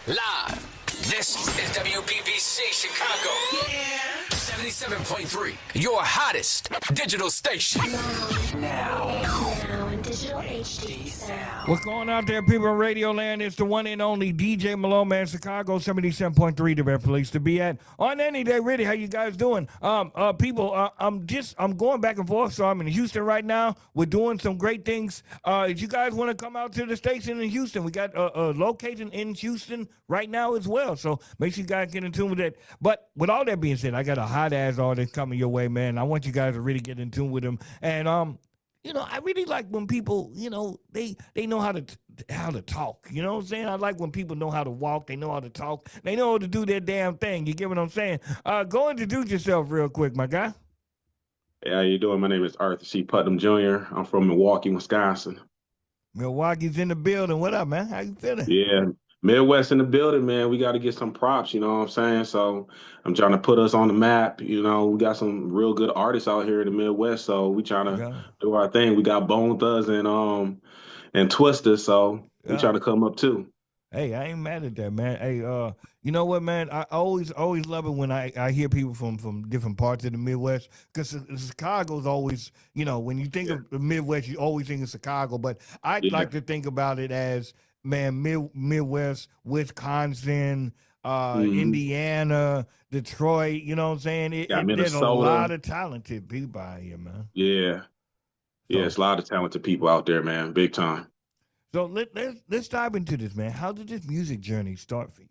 Live. This is WBBC Chicago. Yeah. 77.3. Your hottest digital station. Now in digital HD sound. What's going out there, people in Radio Land? It's the one and only DJ Malone, man. Chicago 77.3, the best place to be at on any day. Really, how you guys doing? People, I'm going back and forth. So I'm in Houston right now. We're doing some great things. If you guys want to come out to the station in Houston, we got a location in Houston right now as well. So make sure you guys get in tune with that. But with all that being said, I got a hot ass artist coming your way, man. I want you guys to really get in tune with him. And you know, I really like when people, you know, they know how to talk. You know what I'm saying? I like when people know how to walk, they know how to talk, they know how to do their damn thing. You get what I'm saying? Go introduce yourself real quick, my guy. Hey, how you doing? My name is Arthur C. Putnam Jr. I'm from Milwaukee, Wisconsin. Milwaukee's in the building. What up, man? How you feeling? Yeah, Midwest in the building, man. We got to get some props, you know what I'm saying? So I'm trying to put us on the map. You know, we got some real good artists out here in the Midwest, so we trying to do our thing. We got Bone Thugs and Twista, so we trying to come up too. Hey, I ain't mad at that, man. Hey, you know what, man? I always love it when I hear people from different parts of the Midwest, because Chicago's always, you know, when you think of the Midwest, you always think of Chicago, but I like to think about it as, man, Midwest, Wisconsin, Indiana, Detroit, you know what I'm saying? There's a lot of talented people out here, man. Yeah. Yeah, it's a lot of talented people out there, man. Big time. So let's dive into this, man. How did this music journey start for you?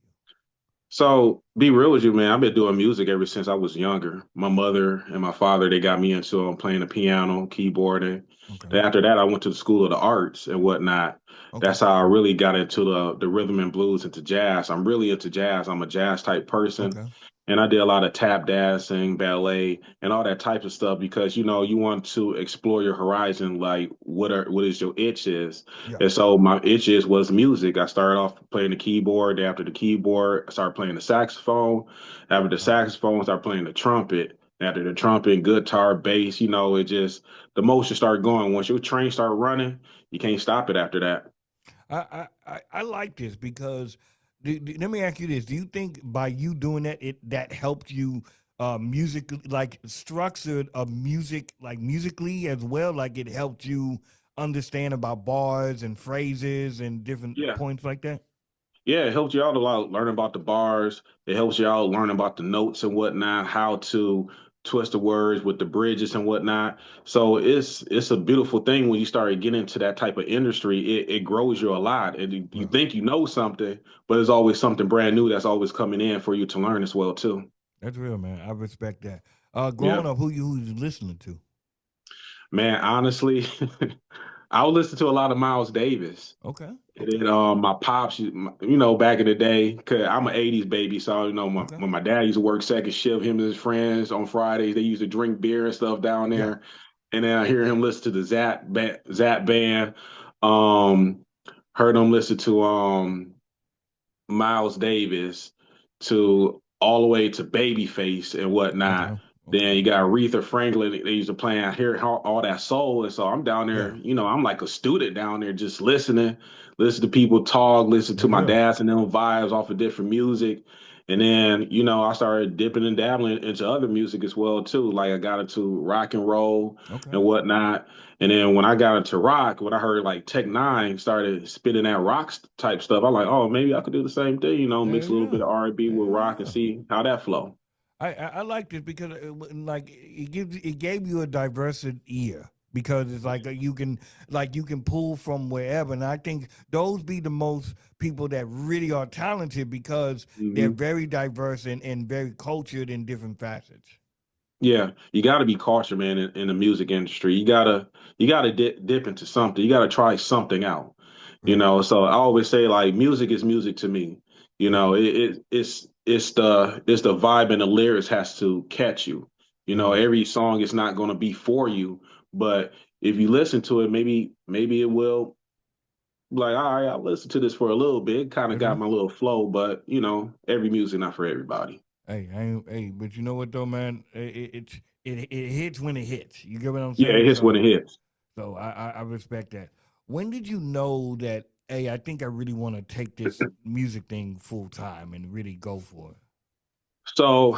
So, be real with you, man. I've been doing music ever since I was younger. My mother and my father, they got me into playing the piano, keyboarding. Okay. After that, I went to the School of the Arts and whatnot. Okay. That's how I really got into the rhythm and blues, into jazz. I'm really into jazz. I'm a jazz type person. Okay. And I did a lot of tap dancing, ballet, and all that type of stuff because, you know, you want to explore your horizon, like what is your itch is. Yeah. And so my itch was music. I started off playing the keyboard. After the keyboard, I started playing the saxophone. After the saxophone, I started playing the trumpet. After the trumpet, guitar, bass, you know, it just, the motion started going. Once your train started running, you can't stop it after that. I like this because let me ask you this. Do you think by you doing that, that helped you musically, like structured a music, like musically as well? Like it helped you understand about bars and phrases and different points like that? Yeah, it helps you out a lot, learn about the bars. It helps you out learn about the notes and whatnot, how to twist the words with the bridges and whatnot. So it's a beautiful thing when you start getting into that type of industry. It grows you a lot. And you think you know something, but there's always something brand new that's always coming in for you to learn as well too. That's real, man. I respect that. Growing up, who you listening to? Man, honestly, I would listen to a lot of Miles Davis. Okay. And then my pops, you know, back in the day, cause I'm an '80s baby, so you know, when my dad used to work second shift, him and his friends on Fridays, they used to drink beer and stuff down there. Yeah. And then I hear him listen to the Zap band. Heard him listen to Miles Davis, to all the way to Babyface and whatnot. Okay. Then you got Aretha Franklin. They used to play out here all that soul, and so I'm down there. You know, I'm like a student down there, just listening to people talk, listen to my dad's and them vibes off of different music, and then you know I started dipping and dabbling into other music as well too. Like I got into rock and roll and whatnot, and then when I got into rock, when I heard like Tech Nine started spitting that rock type stuff, I'm like, oh, maybe I could do the same thing. You know, mix a little bit of R&B with rock and see how that flow. I like this because like it gave you a diverse ear because it's like you can pull from wherever, and I think those be the most people that really are talented because they're very diverse and very cultured in different facets. Yeah, you got to be cultured, man, in the music industry. You gotta dip into something. You gotta try something out. You know, so I always say like music is music to me. You know, it's the vibe and the lyrics has to catch you. You know, every song is not going to be for you, but if you listen to it, maybe it will. Like, all right, I'll listen to this for a little bit. Kind of got my little flow, but you know, every music not for everybody. Hey, but you know what though, man? It hits when it hits. You get what I'm saying? Yeah, it hits when it hits. So I respect that. When did you know that hey, I think I really want to take this music thing full time and really go for it? So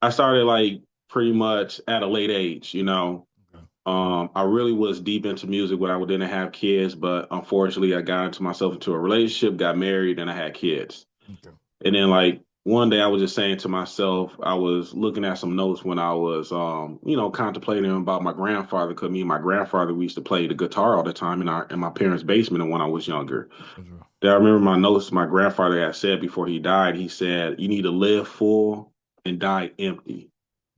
I started like pretty much at a late age, you know. Okay. I really was deep into music when I didn't have kids, but unfortunately, I got into myself into a relationship, got married, and I had kids. Okay. And then like one day I was just saying to myself, I was looking at some notes when I was contemplating about my grandfather, because me and my grandfather we used to play the guitar all the time in my parents' basement and when I was younger. That's right. I remember my notes my grandfather had said before he died, he said, you need to live full and die empty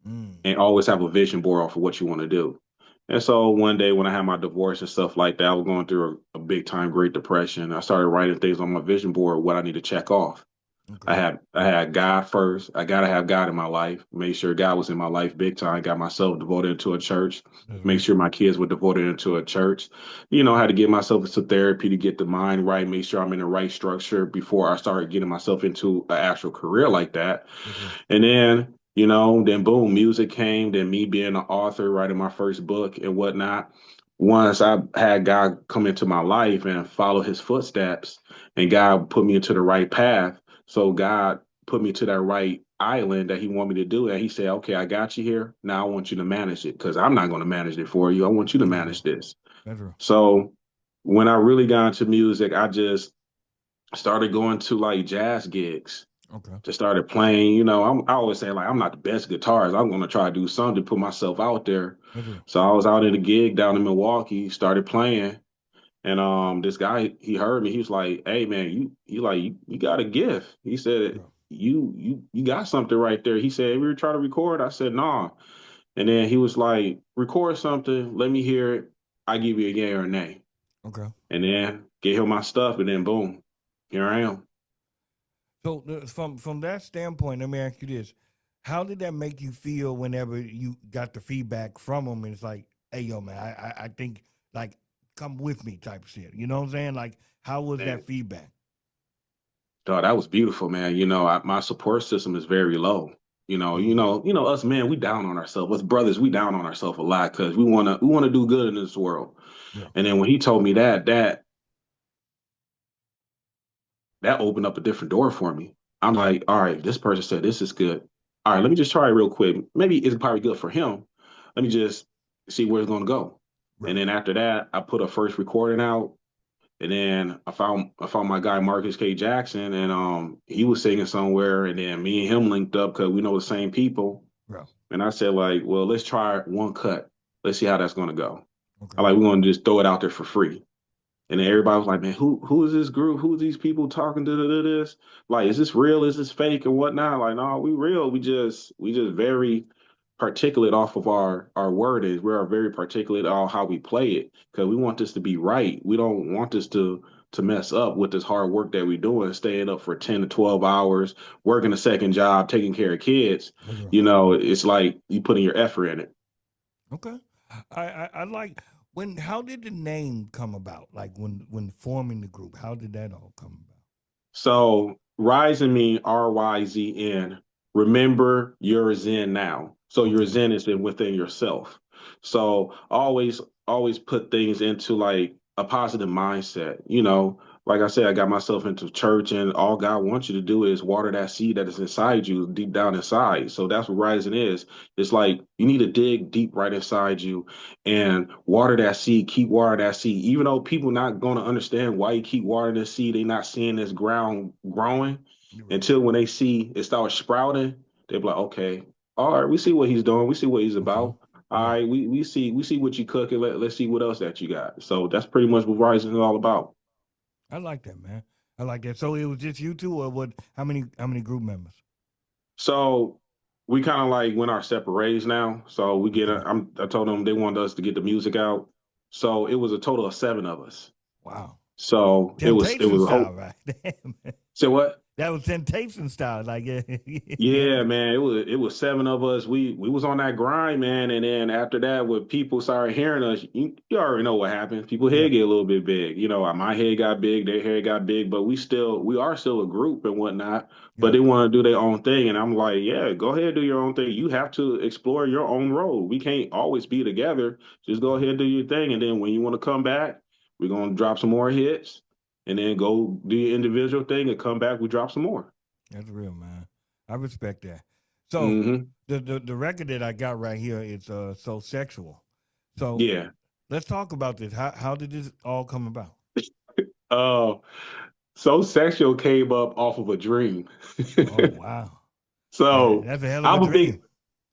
Mm. and always have a vision board for what you want to do. And so one day when I had my divorce and stuff like that, I was going through a big time Great Depression. I started writing things on my vision board, what I need to check off. Okay. I had God first. I gotta have God in my life. Make sure God was in my life big time. Got myself devoted into a church. That's Make right. sure my kids were devoted into a church. You know, I had to get myself into therapy to get the mind right. Make sure I'm in the right structure before I started getting myself into an actual career like that. That's right. And then, you know, then boom, music came. Then me being an author, writing my first book and whatnot. Once I had God come into my life and follow his footsteps, and God put me into the right path. So God put me to that right island that he wanted me to do. And he said, okay, I got you here. Now I want you to manage it because I'm not going to manage it for you. I want you to That's right. manage this. That's right. So when I really got into music, I just started going to like jazz gigs, Okay. just started playing. You know, I always say like I'm not the best guitarist. I'm going to try to do something to put myself out there. That's right. So I was out in a gig down in Milwaukee, started playing, and this guy he heard me. He was like, "Hey man, you got a gift." He said, Yeah. "You got something right there." He said, "We were trying to record." I said, "Nah." And then he was like, "Record something. Let me hear it. I give you a yay or a nay." Okay. And then get him my stuff, and then boom, here I am. So from that standpoint, let me ask you this: how did that make you feel whenever you got the feedback from them? And it's like, hey, yo, man, I think like come with me type shit. You know what I'm saying? Like, how was that Man, feedback? dog, that was beautiful, man. You know, my support system is very low. Mm, Us men, we down on ourselves. Us brothers, we down on ourselves a lot because we wanna do good in this world. yeah. And then when he told me that opened up a different door for me. I'm like, all right, this person said this is good. All right, let me just try it real quick. Maybe it's probably good for him. Let me just see where it's gonna go. Right. And then after that, I put a first recording out. And then I found my guy Marcus K. Jackson, and he was singing somewhere, and then me and him linked up because we know the same people. Right. And I said like, well, let's try one cut. Let's see how that's gonna go. I Okay. like we're gonna just throw it out there for free. And then Okay. everybody was like, man, who is this group? Who are these people talking to this? Like, is this real? Is this fake and whatnot? Like, no, we real. We just very particulate off of our wordage. We are very particulate on how we play it because we want this to be right. We don't want this to mess up with this hard work that we're doing, staying up for 10 to 12 hours, working a second job, taking care of kids. That's right. You know, it's like you putting your effort in it. Okay. I like when. How did the name come about? Like when forming the group, how did that all come about? So RYZN mean RYZN. Remember you're Zen now. So your Okay. Zen is within yourself. So always put things into like a positive mindset. You know, like I said, I got myself into church and all God wants you to do is water that seed that is inside you deep down inside. So that's what rising is. It's like you need to dig deep right inside you and water that seed, keep watering that seed. Even though people not going to understand why you keep watering the seed, they not seeing this ground growing You're right. until when they see it start sprouting, they be like, okay, all right, we see what he's doing, we see what he's Okay. about. All Right. right, we see what you cooking. Let's see what else that you got. So that's pretty much what Rising is all about. I like that, man. I like that. So it was just you two, or what? How many group members? So we kind of like went our separate ways now. So we get. Okay. I told them they wanted us to get the music out. So it was a total of seven of us. Wow. So it was Temptation a style, whole. right? Damn. Say what? That was temptation style. Like, yeah, yeah. Yeah, man, it was seven of us. We was on that grind, man, and then after that, when people started hearing us, you already know what happens. People Yeah. head get a little bit big. You know, my head got big, their head got big, but we are still a group and whatnot. But Yeah. they want to do their own thing, and I'm like, yeah, go ahead, do your own thing. You have to explore your own road. We can't always be together. Just go Yeah. ahead, do your thing, and then when you want to come back, We're gonna drop some more hits, and then go do your individual thing, and come back. We drop some more. That's real, man. I respect that. So Mm-hmm. the record that I got right here is So Sexual. So Yeah. let's talk about this. How did this all come about? So Sexual came up off of a dream. Oh wow. So That's a hell of a I'm a big dream.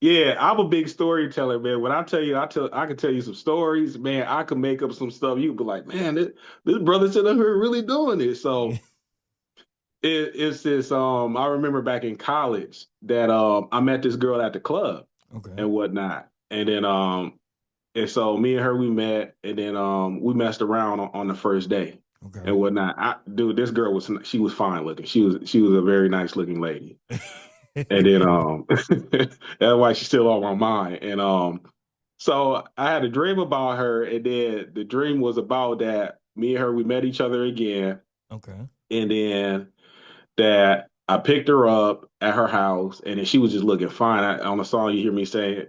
Yeah, I'm a big storyteller, man. When I tell you, I can tell you some stories, man. I can make up some stuff. You can be like, man, this brother sitting here really doing it. So it's this. I remember back in college that I met this girl at the club Okay. and whatnot, and so me and her we met, and then we messed around on the first day Okay. and whatnot. Dude, this girl she was fine looking. She was a very nice looking lady. And then that's why she's still on my mind. And so I had a dream about her, and then the dream was about that me and her we met each other again, Okay. and then that I picked her up at her house, and then she was just looking fine. On the song, you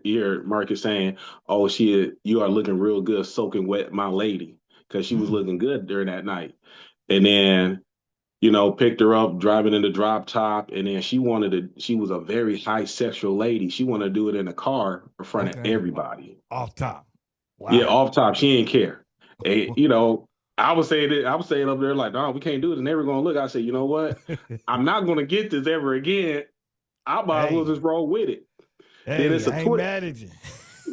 hear Marcus saying, "Oh, you are looking real good, soaking wet, my lady," because she was looking good during that night. And then picked her up, driving in the drop top, and then she was a very high sexual lady. She wanted to do it in the car in front of Okay. everybody. Off top. Yeah, Wow. off top. She didn't care. And, I was saying it, up there like, no, we can't do it. And they were going to look. I said, you know what? I'm not going to get this ever again. I might as well Hey. just roll with it. Then Hey, it's a I ain't twist. mad at you.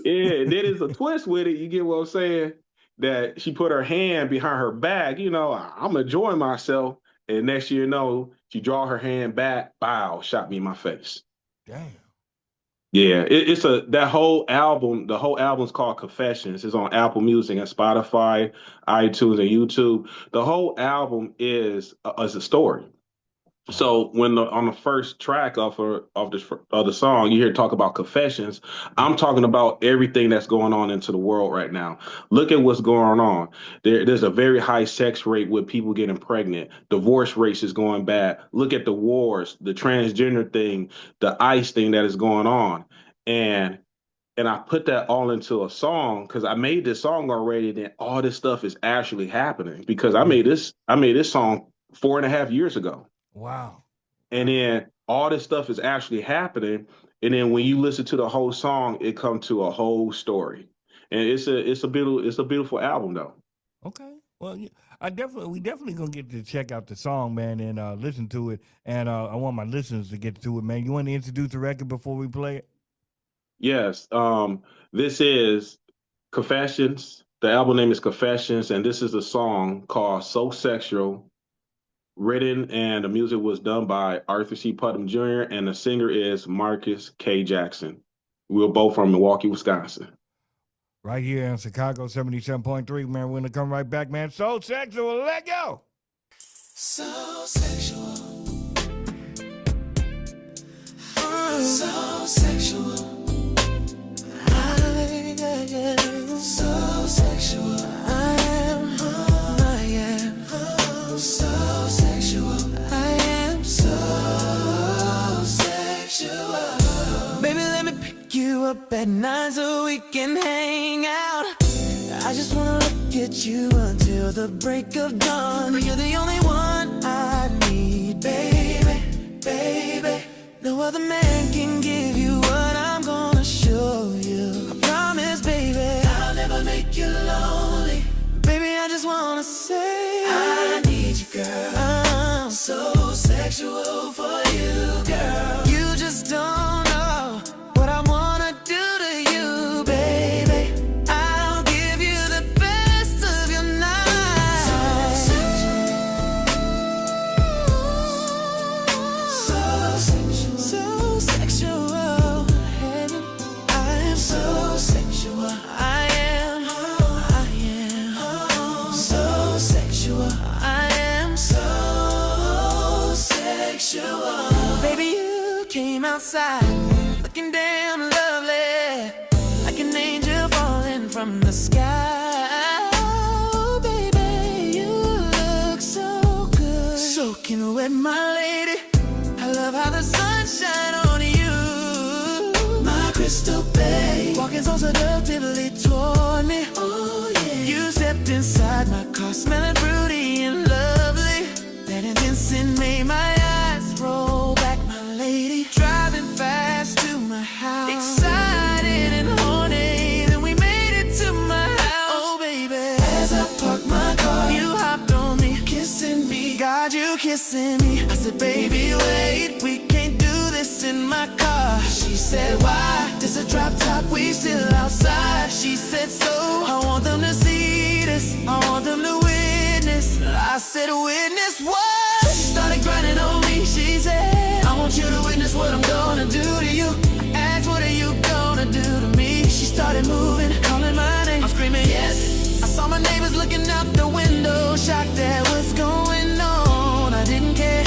Yeah, then it's a twist with it. You get what I'm saying? That she put her hand behind her back. I'm enjoying myself. And next year, she draw her hand back, bow, shot me in my face. Damn. Yeah, it's that whole album. The whole album's called Confessions. It's on Apple Music and Spotify, iTunes, and YouTube. The whole album is a story. Wow. So when on the first track of the song, you hear talk about confessions. Yeah. I'm talking about everything that's going on into the world right now. Look at what's going on. There's a very high sex rate with people getting pregnant. Divorce rates is going bad. Look at the wars, the transgender thing, the ICE thing that is going on, and I put that all into a song because I made this song already. And all this stuff is actually happening because Yeah. I made this song 4.5 years ago. Wow. And then all this stuff is actually happening. And then when you listen to the whole song, it comes to a whole story. And it's a beautiful album though. Okay. Well, we definitely gonna get to check out the song, man, and listen to it. And I want my listeners to get to it, man. You want to introduce the record before we play it? Yes. This is Confessions. The album name is Confessions, and this is a song called So Sexual, written and the music was done by Arthur C. Putnam Jr. and the singer is Marcus K. Jackson. We're both from Milwaukee, Wisconsin. Right here in Chicago 77.3, man. We're gonna come right back, man. So Sexual, let go. So sexual. So sexual. I am so sexual. I am so sexual. I am so sexual. Baby, let me pick you up at 9 so we can hang out. I just wanna look at you until the break of dawn. You're the only one I need, baby, baby. No other man can give you what I'm gonna show you. I promise, baby, I'll never make you lonely. Baby, I just wanna say I need you, girl. I'm so sexual for you, girl. You just don't know what I wanna do to you, baby. I'll give you the best of your night. So sexual, so sexual. I am so sexual. I am so sexual. I am so sexual. Baby, you came outside looking damn lovely, like an angel falling from the sky. Oh, baby, you look so good, soaking wet, my lady. I love how the sun shine on you. My crystal bay, walking so seductively toward me. Oh yeah. You stepped inside my car, smelling fruity and lovely. That instant made my eyes roll back, my lady. Driving fast to my house, excited and horny. Then we made it to my house. Oh baby, as I parked my car, you hopped on me, kissing me. God, you kissing me. I said, baby, wait, we can't do this in my car. She said, why? This a drop top, we still outside. She said, so I want them to see this, I want them to witness. I said, witness what? She started grinding on me. She said, I want you to witness what I'm gonna do to you. I asked, what are you gonna do to me? She started moving, calling my name. I'm screaming, yes. I saw my neighbors looking out the window, shocked at what's going on. I didn't care,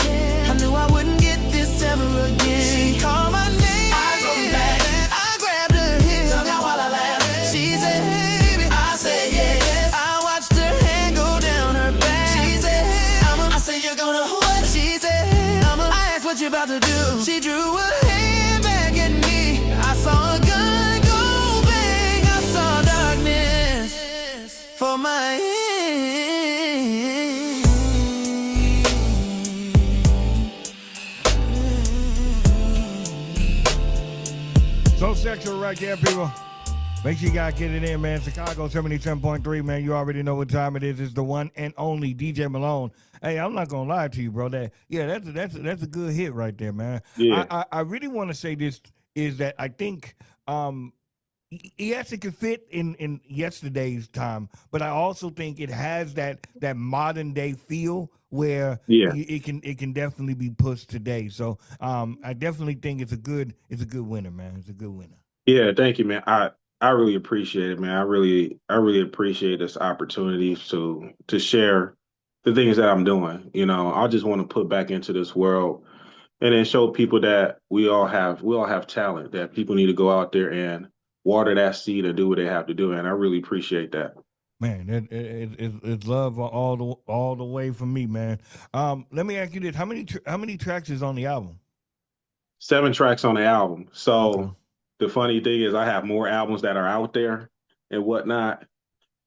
I knew I wouldn't get this ever again. She called my name, I wrote back, I grabbed her hips, tongue out while I laughed. She said, baby, I said yes. I watched her hand go down her back. She said, I said, you're gonna what? She said, I asked, what you about to do? She drew her hand back at me. I saw a gun go bang, I saw darkness for my end. So sexual right there, people. Make sure you guys get it in, man. Chicago 77.3, man. You already know what time it is. It's the one and only DJ Malone. Hey, I'm not gonna lie to you, bro. That's a good hit right there, man. Yeah. I really want to say this is that I think yes, it could fit in yesterday's time, but I also think it has that modern day feel where Yeah. it can definitely be pushed today. So I definitely think it's a good winner, man. It's a good winner. Yeah, thank you, man. I really appreciate it, man. I really appreciate this opportunity to share the things that I'm doing. You know, I just want to put back into this world and then show people that we all have talent, that people need to go out there and water that seed and do what they have to do. And I really appreciate that. Man, it's love all the way from me, man. Let me ask you this: how many tracks is on the album? 7 tracks on the album. Okay. So the funny thing is I have more albums that are out there and whatnot.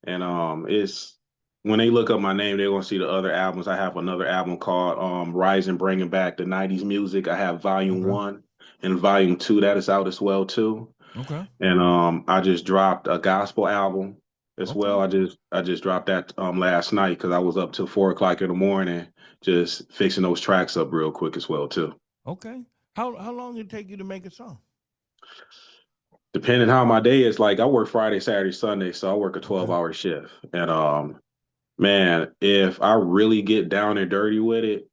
And it's when they look up my name, they're gonna see the other albums. I have another album called RYZN Bringing Back the 90s Music. I have volume Okay. 1 and volume 2 that is out as well too. Okay. And I just dropped a gospel album as Okay. well. I just dropped that last night because I was up till 4 o'clock in the morning just fixing those tracks up real quick as well too. Okay. How long did it take you to make a song? Depending how my day is, like I work Friday, Saturday, Sunday, so I work a Okay. 12-hour shift. And man, if I really get down and dirty with it,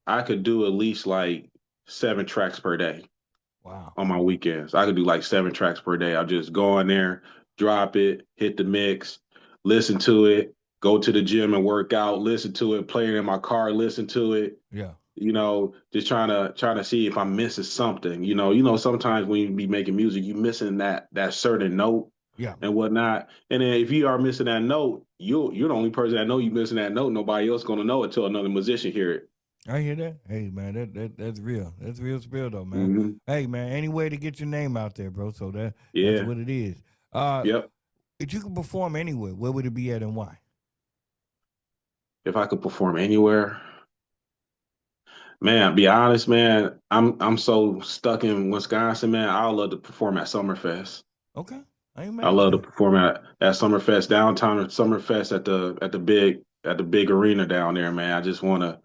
I could do at least like 7 tracks per day Wow. on my weekends. I could do like 7 tracks per day. I'll just go in there, drop it, hit the mix, listen to it, go to the gym and work out, listen to it, play it in my car, listen to it. Yeah. You know, just trying to see if I'm missing something. You know, sometimes when you be making music, you missing that certain note Yeah. and whatnot. And then if you are missing that note, you're the only person that know you missing that note. Nobody else gonna know it till another musician hear it. I hear that. Hey man, that's real. That's real spill though, man. Hmm. Hey man, any way to get your name out there, bro. So that's Yeah. what it is. Yep. If you could perform anywhere, where would it be at and why? If I could perform anywhere, man, be honest, man, I'm so stuck in Wisconsin, man. I would love to perform at Summerfest. Okay. I ain't I mad at love to that. perform at Summerfest downtown, or Summerfest at the big arena down there, man. I just want to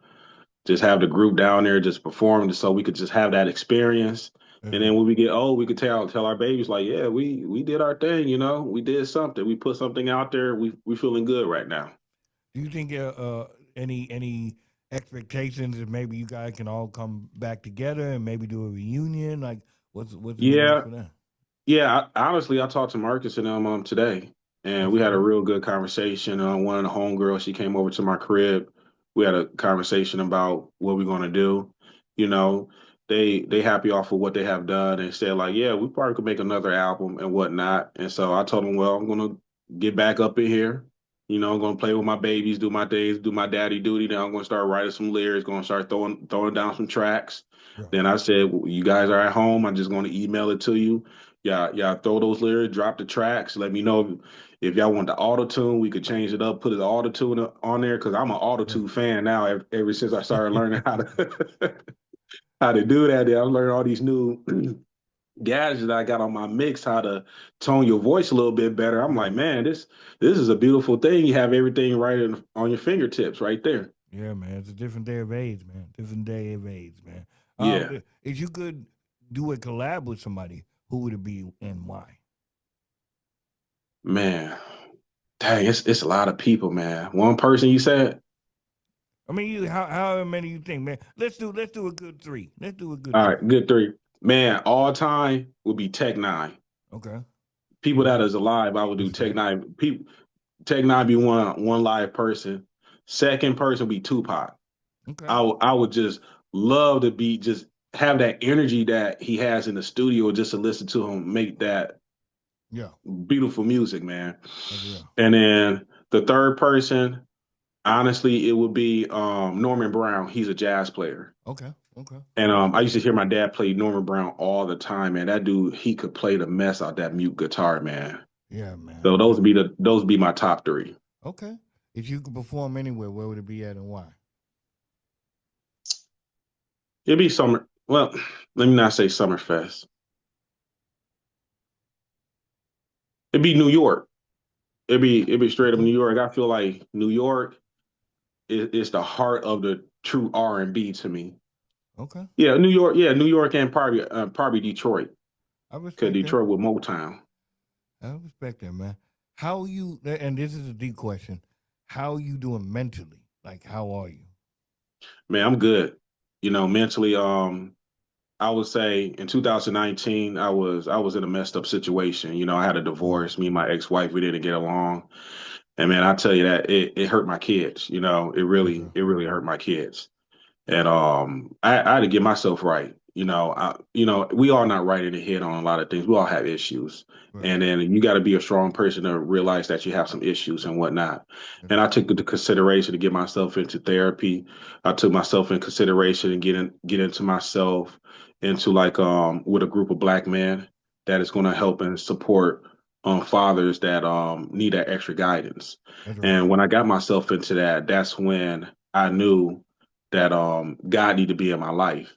just have the group down there just perform, so we could just have that experience. And Yeah. then when we get old, we could tell our babies like, yeah, we did our thing, you know, we did something, we put something out there, we feeling good right now. Do you think any expectations that maybe you guys can all come back together and maybe do a reunion? Like what's in the works Yeah, for that? yeah. Honestly, I talked to Marcus and them today, Oh, and we for had a real? real good conversation. One of the homegirls, she came over to my crib. We had a conversation about what we're gonna do. You know, they happy off of what they have done and said like, yeah, we probably could make another album and whatnot. And so I told them, well, I'm gonna get back up in here. You know, I'm gonna play with my babies, do my days, do my daddy duty. Then I'm gonna start writing some lyrics, gonna start throwing down some tracks. Yeah. Then I said, you guys are at home. I'm just gonna email it to you. Yeah, throw those lyrics, drop the tracks. Let me know if y'all want the auto tune. We could change it up, put the auto tune on there because I'm an auto tune fan now. Ever since I started learning how to how to do that, I'm learning all these new gadgets that I got on my mix, how to tone your voice a little bit better. I'm like, man, this is a beautiful thing. You have everything on your fingertips right there. Yeah, man. It's a different day of age, man. Different day of age, man. Yeah, If you could do a collab with somebody, who would it be and why? man. Dang, it's a lot of people, man. One person you said? I mean, however many you think, man. Let's do a good three. Let's do a good All three. right, good three. Man, all time would be Tech Nine. Okay. People that is alive, I would do Tech Respect. Nine. People Tech Nine be one live person. Second person would be Tupac. Okay. I would just love to be just have that energy that he has in the studio just to listen to him make that Yeah, beautiful music, man. that's real. And then the third person, honestly, it would be Norman Brown. He's a jazz player. Okay. Okay. And I I respect used to that. hear my dad play Norman Brown all the time, man. That dude, he could play the mess out that mute guitar, man. Yeah, man. So Yeah. those would be my top three. Okay. If you could perform anywhere, where would it be at and why? It'd be summer. Well, let me not say Summerfest. It'd be New York. It'd be straight up Okay. New York. I feel like New York is the heart of the true R&B to me. Okay. Yeah, New York. Yeah, New York and probably Detroit. I Cause respect that. Detroit with Motown. I respect that, man. How you? And this is a deep question. How you doing mentally? Like, how are you? Man, I'm good. You know, mentally. I would say in 2019, I was in a messed up situation. You know, I had a Mm, divorce. Me and my ex-wife, we didn't get along. And man, I tell you that it hurt my kids. You know, it that's really real. it really hurt my kids. And I had to get myself right. We all not right in the head on a lot of things. We all have issues, Right. and then you got to be a strong person to realize that you have some issues and whatnot. That's And I real. took the consideration to get myself into therapy. I took myself in consideration and get into myself into like with a group of black men that is going to Okay. help and support fathers that need that extra guidance. That's real. And when I got myself into that, that's when I knew that God needed to be in my life.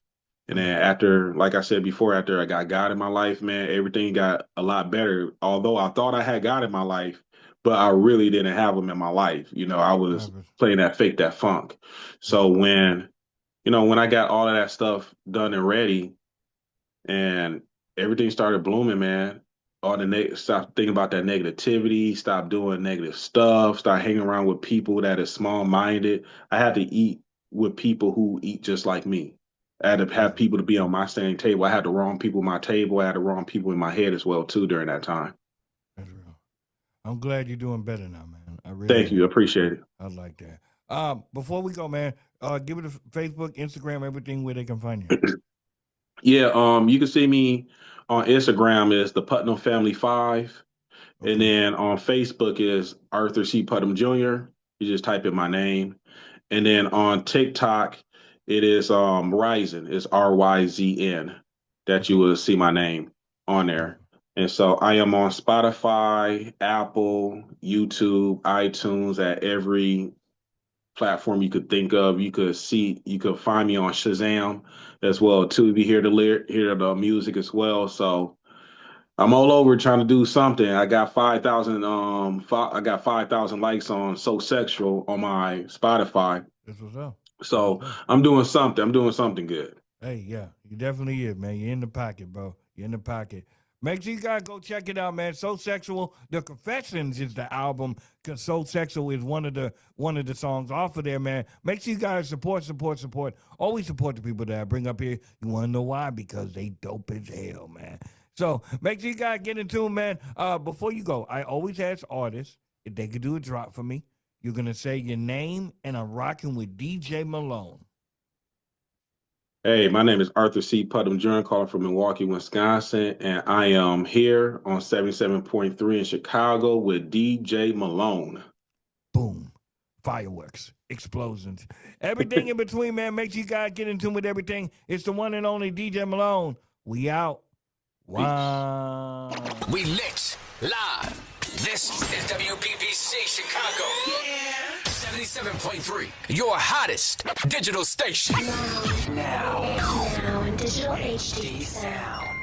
And Yeah. then after, like I said before, after I got God in my life, man, everything got a lot better. Although I thought I had God in my life, but I really didn't have him in my life. You know, I was Happens. playing that fake, that funk. Yeah. So when I got all of that stuff done and ready, and everything started blooming, man. Stop thinking about that negativity, stop doing negative stuff, start hanging around with people that is small minded. I had to eat with people who eat just like me. I had to That's have people to be on my same table. I had the wrong people at my table. I had the wrong people in my head as well too during that time. that's real. I'm glad you're doing better now, man. I really Thank you, am. appreciate it. I like that. Before we go, man, give it a Facebook, Instagram, everything where they can find you. Yeah, you can see me on Instagram is the Putnam Family 5. And Okay. then on Facebook is Arthur C. Putnam Jr. You just type in my name. And then on TikTok, it is RYZN. It's RYZN that you Okay. will see my name on there. And so I am on Spotify, Apple, YouTube, iTunes, at every platform you could think of. You could find me on Shazam as Okay. well too. If you hear the music as well. So I'm all over trying to do something. I got 5,000 likes on So Sexual on my Spotify. This was up. This was So up. I'm doing something. I'm doing something good. Hey, yeah, you definitely is, man. You're in the pocket, bro. You're in the pocket. Make sure you guys go check it out, man. So Sexual. The Confessions is the album. Cause So Sexual is one of the songs off of there, man. Make sure you guys support. Always support the people that I bring up here. You wanna know why? Because they dope as hell, man. So make sure you guys get in tune, man. Before you go, I always ask artists if they could do a drop for me. You're gonna say your name, and I'm rocking with DJ Malone. Hey, my name is Arthur C. Putnam Jr., calling from Milwaukee, Wisconsin, and I am here on 77.3 in Chicago with DJ Malone. boom, fireworks, explosions. Everything in between, man. Make sure you guys get in tune with everything. It's the one and only DJ Malone. We out. Wow. We lit live. This is WBBC Chicago. Yeah. 77.3. Your hottest digital station. Now in digital HD sound.